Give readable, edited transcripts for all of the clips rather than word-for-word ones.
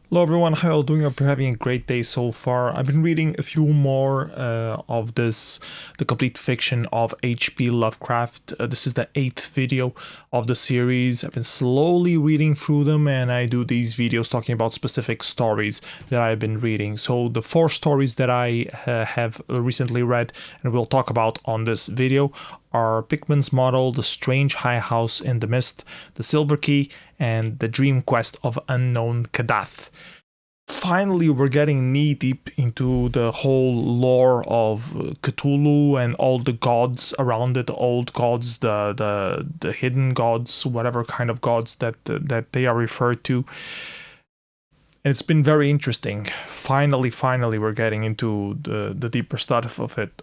Hello everyone, how are you all doing? Hope you're having a great day so far. I've been reading a few more of the complete fiction of H.P. Lovecraft. This is the 8th video of the series. I've been slowly reading through them, and I do these videos talking about specific stories that I've been reading. So the 4 stories that I have recently read and we'll talk about on this video are Pickman's Model, The Strange High House in the Mist, The Silver Key, and The Dream Quest of Unknown Kadath. Finally, we're getting knee-deep into the whole lore of Cthulhu and all the gods around it, the old gods, the hidden gods, whatever kind of gods that they are referred to. And it's been very interesting. Finally, we're getting into the deeper stuff of it.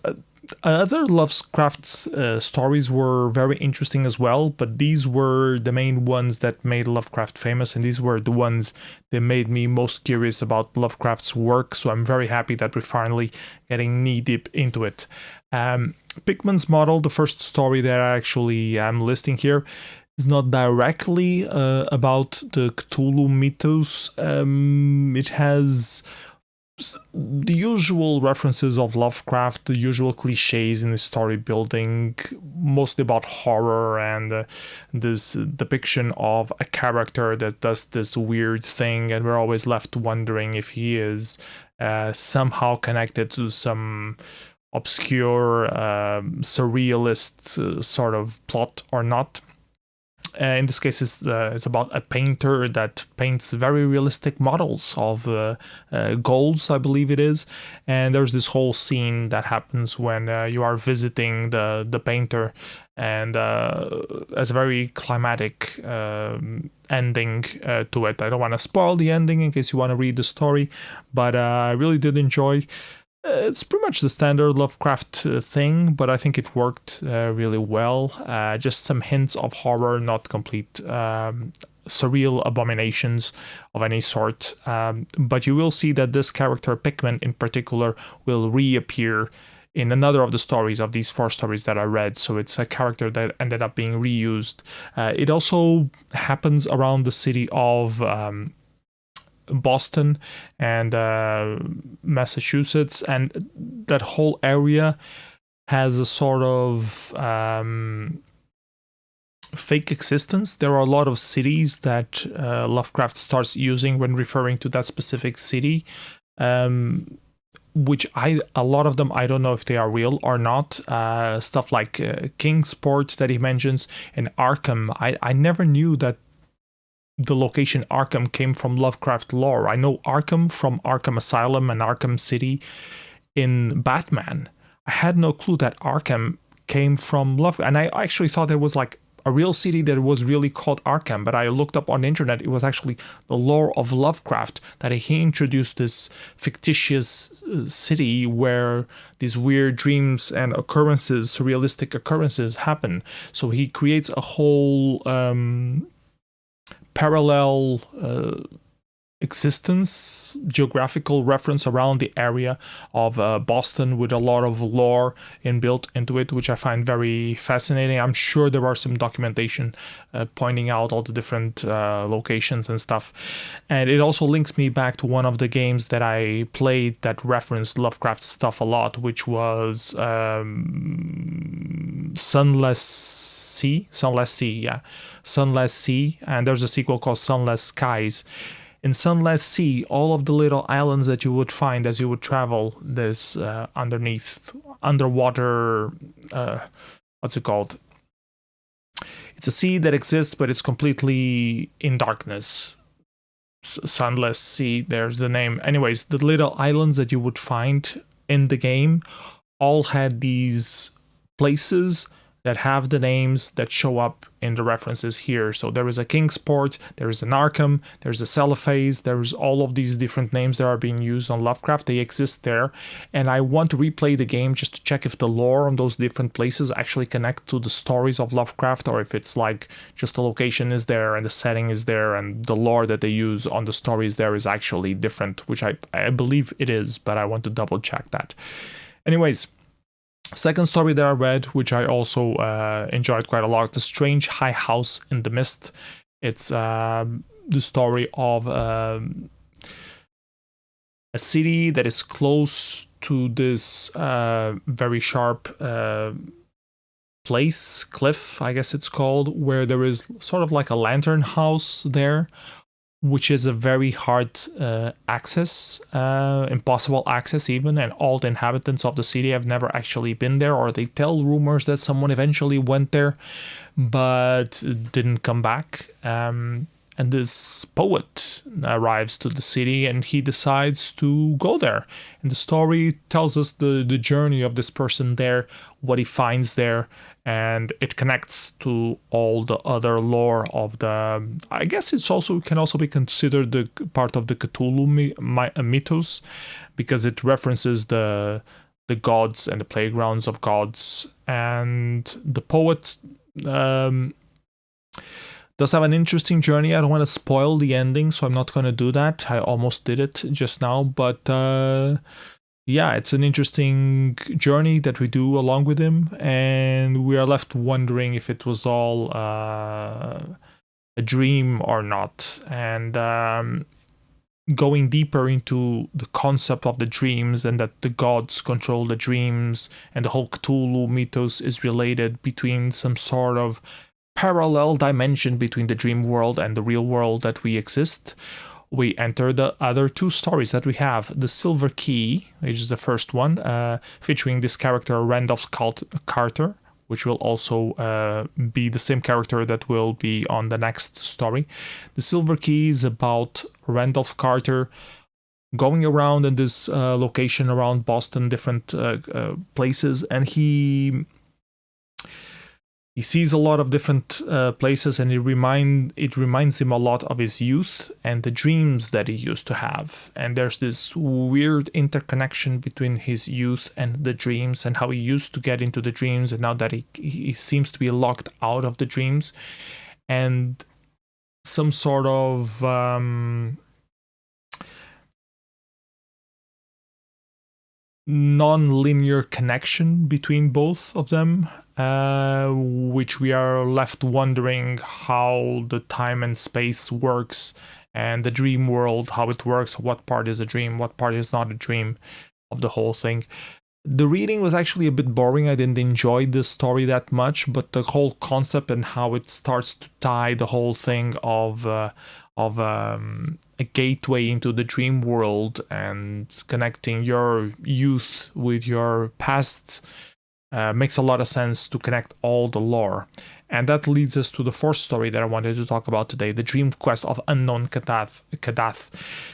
Other Lovecraft's stories were very interesting as well, but these were the main ones that made Lovecraft famous, and these were the ones that made me most curious about Lovecraft's work, so I'm very happy that we're finally getting knee-deep into it. Pickman's Model, the first story that I actually am listing here, is not directly about the Cthulhu mythos. It has the usual references of Lovecraft, the usual cliches in the story building, mostly about horror and this depiction of a character that does this weird thing, and we're always left wondering if he is somehow connected to some obscure surrealist sort of plot or not. In this case, it's about a painter that paints very realistic models of ghouls, I believe it is. And there's this whole scene that happens when you are visiting the painter, and as a very climatic ending to it. I don't want to spoil the ending in case you want to read the story, but I really did enjoy. It's pretty much the standard Lovecraft thing, but I think it worked really well. Just some hints of horror, not complete surreal abominations of any sort. But you will see that this character, Pickman in particular, will reappear in another of the stories of these 4 stories that I read. So it's a character that ended up being reused. It also happens around the city of Boston and Massachusetts, and that whole area has a sort of fake existence. There are a lot of cities that Lovecraft starts using when referring to that specific city, which a lot of them I don't know if they are real or not. Stuff like Kingsport that he mentions, and Arkham. I never knew that the location Arkham came from Lovecraft lore. I know Arkham from Arkham Asylum and Arkham City in Batman. I had no clue that Arkham came from Lovecraft, and I actually thought there was like a real city that was really called Arkham, but I looked up on the internet. It was actually the lore of Lovecraft that he introduced this fictitious city where these weird dreams and occurrences, surrealistic occurrences happen. So he creates a whole parallel existence, geographical reference around the area of Boston with a lot of lore inbuilt into it, which I find very fascinating. I'm sure there are some documentation pointing out all the different locations and stuff. And it also links me back to one of the games that I played that referenced Lovecraft stuff a lot, which was Sunless Sea, and there's a sequel called Sunless Skies. In Sunless Sea, all of the little islands that you would find as you would travel this underwater, what's it called? It's a sea that exists, but it's completely in darkness. Sunless Sea, there's the name. Anyways, the little islands that you would find in the game all had these places that have the names that show up in the references here. So there is a Kingsport, there is an Arkham, there's a Cellophase, there's all of these different names that are being used on Lovecraft. They exist there, and I want to replay the game just to check if the lore on those different places actually connect to the stories of Lovecraft, or if it's like just the location is there and the setting is there and the lore that they use on the stories there is actually different, which I believe it is, but I want to double check that. Anyways, second story that I read, which I also enjoyed quite a lot, The Strange High House in the Mist. It's the story of a city that is close to this very sharp cliff, I guess it's called, where there is sort of like a lantern house there, which is a very hard access, impossible access even, and all the inhabitants of the city have never actually been there, or they tell rumors that someone eventually went there, but didn't come back. And this poet arrives to the city and he decides to go there. And the story tells us the journey of this person there, what he finds there, and it connects to all the other lore of the... I guess it's also can also be considered the part of the Cthulhu mythos, because it references the gods and the playgrounds of gods. And the poet... does have an interesting journey. I don't want to spoil the ending, so I'm not going to do that. I almost did it just now, but yeah, it's an interesting journey that we do along with him, and we are left wondering if it was all a dream or not. And going deeper into the concept of the dreams, and that the gods control the dreams, and the whole Cthulhu mythos is related between some sort of parallel dimension between the dream world and the real world that we exist. We enter the other two stories that we have. The Silver Key, which is the first one, featuring this character Randolph Carter, which will also be the same character that will be on the next story. The Silver Key is about Randolph Carter going around in this location around Boston, different places, and he sees a lot of different places, and it reminds him a lot of his youth and the dreams that he used to have. And there's this weird interconnection between his youth and the dreams, and how he used to get into the dreams, and now that he seems to be locked out of the dreams, and some sort of non-linear connection between both of them, which we are left wondering how the time and space works, and the dream world, how it works, what part is a dream, what part is not a dream of the whole thing. The reading was actually a bit boring. I didn't enjoy the story that much, but the whole concept and how it starts to tie the whole thing of a gateway into the dream world and connecting your youth with your past makes a lot of sense to connect all the lore. And that leads us to the fourth story that I wanted to talk about today, The Dream Quest of Unknown Kadath.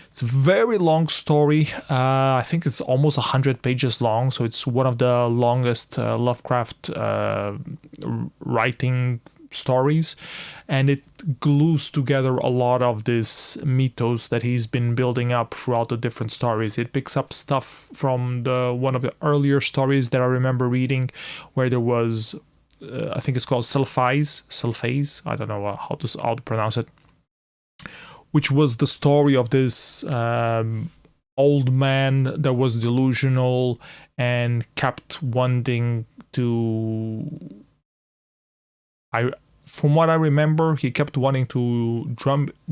It's a very long story. I think it's almost 100 pages long, so it's one of the longest Lovecraft writing stories, and it glues together a lot of this mythos that he's been building up throughout the different stories. It picks up stuff from one of the earlier stories that I remember reading, where there was I think it's called Sulphase, I don't know how to pronounce it, which was the story of this old man that was delusional and kept wanting to... From what I remember, he kept wanting to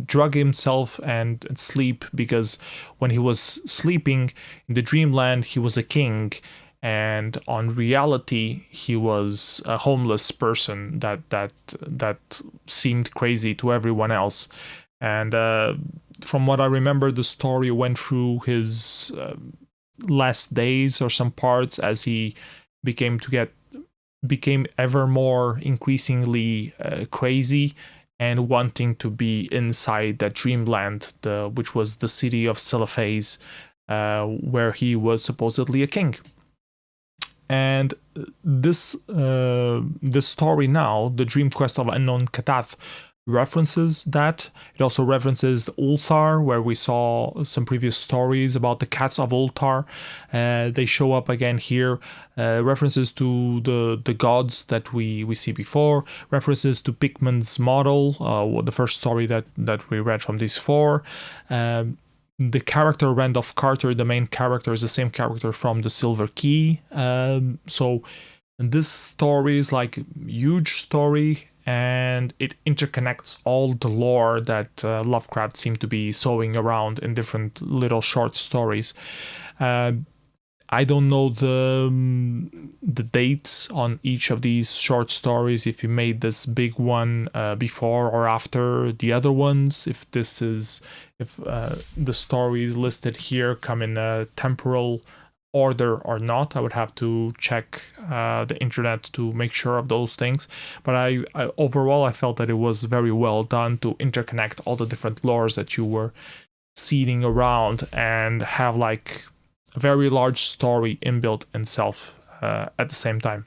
drug himself and sleep, because when he was sleeping in the dreamland, he was a king, and on reality, he was a homeless person that seemed crazy to everyone else. And from what I remember, the story went through his last days or some parts as he became ever more increasingly crazy and wanting to be inside that dreamland, which was the city of Sulphase, where he was supposedly a king. And this story now, The Dream Quest of Unknown Kadath, references that. It also references Ulthar, where we saw some previous stories about the cats of Ulthar. They show up again here. References to the gods that we see before. References to Pickman's model, the first story that we read from these four. The character Randolph Carter, the main character, is the same character from the Silver Key. So this story is like a huge story, and it interconnects all the lore that Lovecraft seemed to be sowing around in different little short stories. I don't know the dates on each of these short stories, if you made this big one before or after the other ones, if the stories listed here come in a temporal order or not. I would have to check the internet to make sure of those things. But I overall, I felt that it was very well done to interconnect all the different lores that you were seeding around and have like a very large story inbuilt in itself at the same time.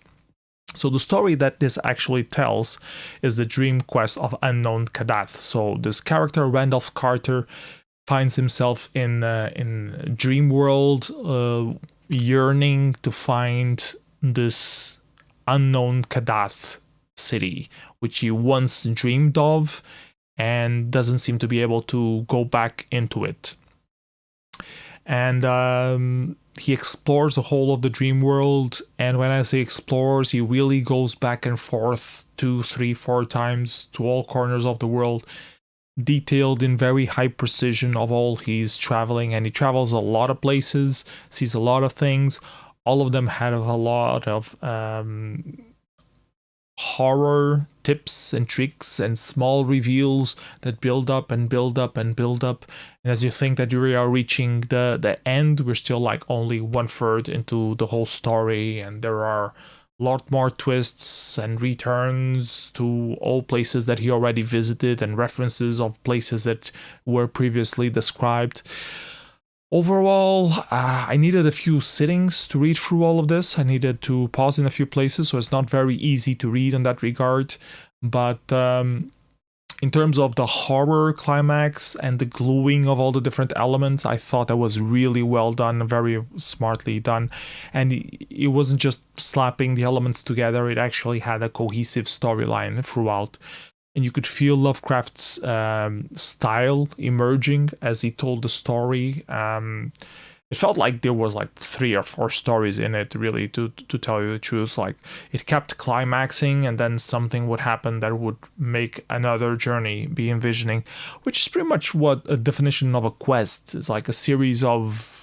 So the story that this actually tells is the dream quest of unknown Kadath. So this character, Randolph Carter, finds himself in dream world, yearning to find this unknown Kadath city, which he once dreamed of and doesn't seem to be able to go back into it. And he explores the whole of the dream world, and when I say explores, he really goes back and forth 2, 3, 4 times to all corners of the world, detailed in very high precision of all he's traveling. And he travels a lot of places, sees a lot of things. All of them have a lot of horror tips and tricks and small reveals that build up and build up and build up. And as you think that you are reaching the end, we're still like only 1/3 into the whole story, and there are a lot more twists and returns to all places that he already visited and references of places that were previously described. Overall, I needed a few sittings to read through all of this. I needed to pause in a few places, so it's not very easy to read in that regard. But in terms of the horror climax and the gluing of all the different elements, I thought that was really well done, very smartly done. And it wasn't just slapping the elements together, it actually had a cohesive storyline throughout. And you could feel Lovecraft's style emerging as he told the story. It felt like there was like 3 or 4 stories in it, really, to tell you the truth. Like, it kept climaxing, and then something would happen that would make another journey be envisioning, which is pretty much what a definition of a quest is, like a series of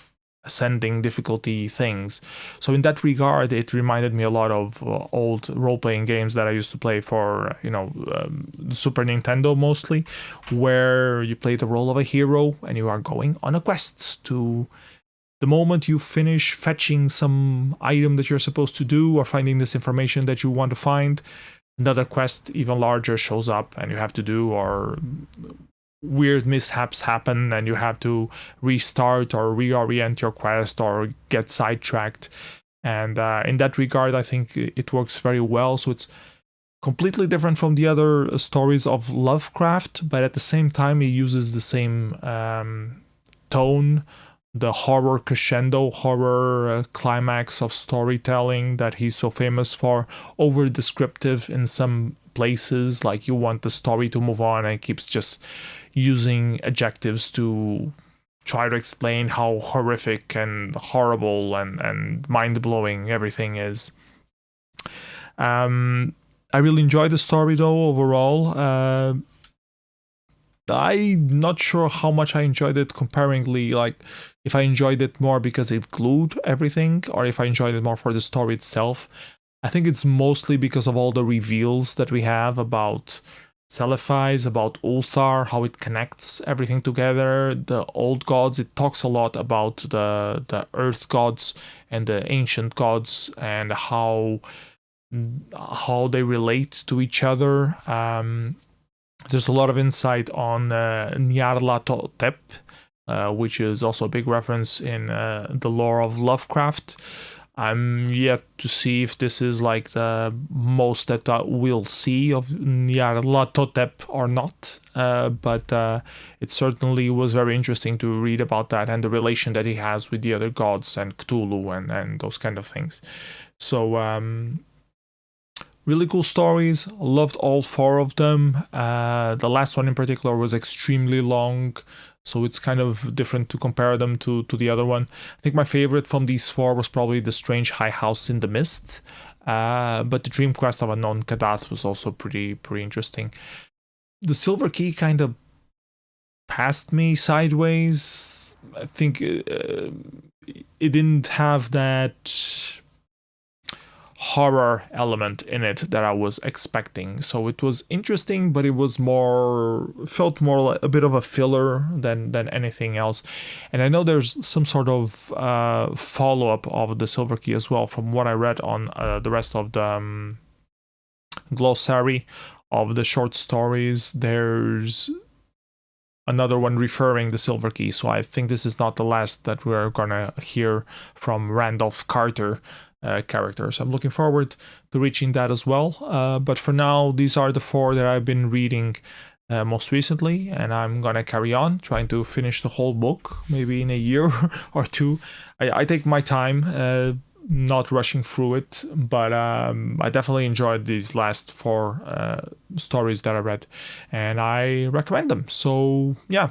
ascending difficulty things. So in that regard, it reminded me a lot of old role-playing games that I used to play for, Super Nintendo mostly, where you play the role of a hero and you are going on a quest to... The moment you finish fetching some item that you're supposed to do or finding this information that you want to find, another quest even larger shows up and you have to do, or weird mishaps happen and you have to restart or reorient your quest or get sidetracked. And in that regard, I think it works very well. So it's completely different from the other stories of Lovecraft, but at the same time, he uses the same tone, the horror crescendo, horror climax of storytelling that he's so famous for, over descriptive in some places, like you want the story to move on, and he keeps just using adjectives to try to explain how horrific and horrible and mind-blowing everything is. I really enjoyed the story though, overall. I'm not sure how much I enjoyed it comparingly, like if I enjoyed it more because it glued everything, or if I enjoyed it more for the story itself. I think it's mostly because of all the reveals that we have about Celephais, about Ulthar, how it connects everything together, the old gods. It talks a lot about the earth gods and the ancient gods and how they relate to each other. There's a lot of insight on Nyarlathotep, which is also a big reference in the lore of Lovecraft. I'm yet to see if this is like the most that we'll see of Nyarlathotep or not, but it certainly was very interesting to read about that and the relation that he has with the other gods and Cthulhu and those kind of things. So really cool stories. Loved all 4 of them. The last one in particular was extremely long, so it's kind of different to compare them to the other one. I think my favorite from these 4 was probably The Strange High House in the Mist. but the Dream Quest of Unknown Kadath was also pretty interesting. The Silver Key kind of passed me sideways. I think it didn't have that horror element in it that I was expecting. So it was interesting, but it was felt more like a bit of a filler than anything else. And I know there's some sort of follow-up of the Silver Key as well, from what I read on the rest of the glossary of the short stories. There's another one referring the Silver Key, so I think this is not the last that we're gonna hear from Randolph Carter character. So I'm looking forward to reaching that as well. But for now, these are the 4 that I've been reading most recently, and I'm gonna carry on trying to finish the whole book, maybe in a year or 2. I take my time, not rushing through it, but I definitely enjoyed these last 4 stories that I read, and I recommend them. So yeah,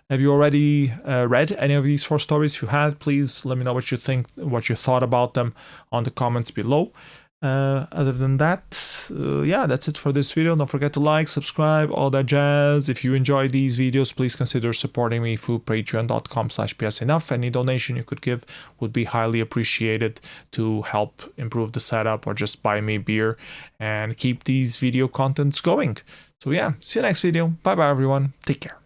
have you already read any of these 4 stories? If you had, please let me know what you think, what you thought about them on the comments below. Other than that, yeah, that's it for this video. Don't forget to like, subscribe, all that jazz. If you enjoy these videos, please consider supporting me through patreon.com/psenough. Any donation you could give would be highly appreciated to help improve the setup, or just buy me beer and keep these video contents going. So yeah, see you next video. Bye bye everyone. Take care.